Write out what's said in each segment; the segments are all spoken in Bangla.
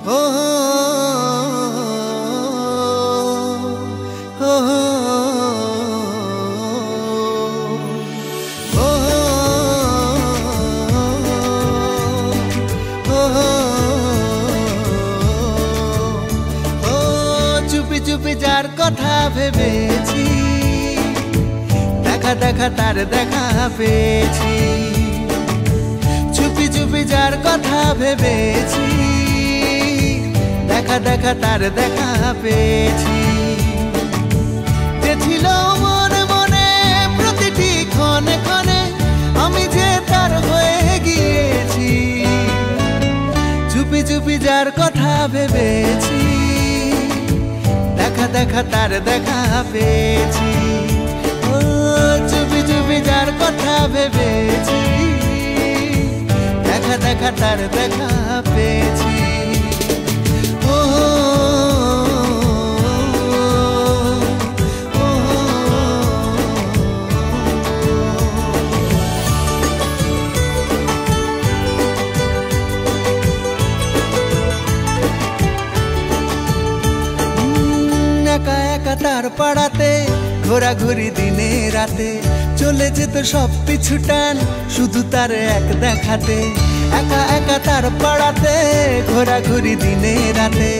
ও চুপি চুপি যার কথা ভেবেছি, দেখা দেখা তার দেখা পেয়েছি। চুপি চুপি যার কথা ভেবেছি, দেখা দেখা তার দেখা পেয়েছি। যে ছিল মনে মনে প্রতিটি ক্ষণে ক্ষণে, আমি যে তার হয়ে গিয়েছি। চুপি চুপি যার কথা ভেবেছি, দেখা দেখা তার দেখা পেয়েছি। ও চুপি চুপি যার কথা ভেবেছি, দেখা দেখা তার দেখা পেয়েছি। ও একা একা তার পাড়াতে ঘোরাঘুরি দিনে রাতে, চলে যেত সব পিছু টান শুধু তার এক দেখাতে। একা একা তার পাড়াতে ঘোরাঘুরি দিনে রাতে,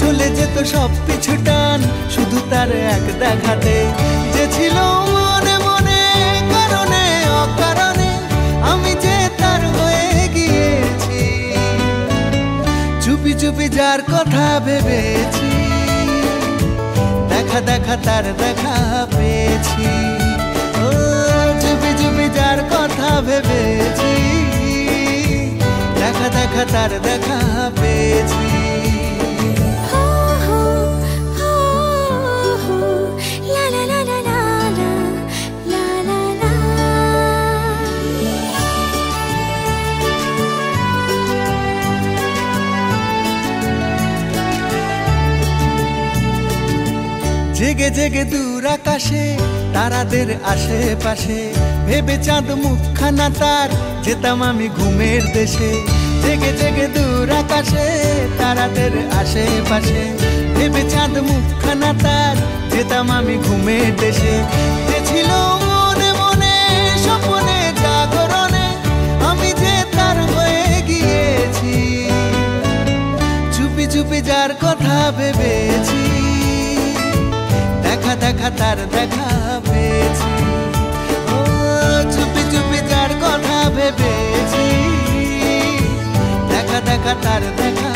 চলে যেত সব পিছু টান শুধু তার এক দেখাতে। যে ছিল মনে মনে কারণে অকারণে, আমি যে তার হয়ে গিয়েছি। চুপি চুপি যার কথা ভেবেছি, দেখা দেখা তার দেখা পেয়েছি। ও চুপি চুপি যার কথা ভেবেছি, দেখা দেখা তার দেখা পেয়েছি। জেগে জেগে দূর আকাশে তারাদের আশেপাশে, ভেবে চাঁদ মুখখানা তার, যেতাম আমি ঘুমের দেশে। জেগে জেগে দূর আকাশে তারাদের আশেপাশে, ভেবে চাঁদ মুখখানা তার, যেতাম আমি ঘুমের দেশে। যে ছিল মনে মনে স্বপ্নে জাগরণে, আমি যে তার হয়ে গিয়েছি। চুপি চুপি যার কথা ভেবেছি, দেখা দেখা তার দেখা পেয়েছি। ও চুপি চুপি যার কথা ভেবেছি, দেখা দেখা তার দেখা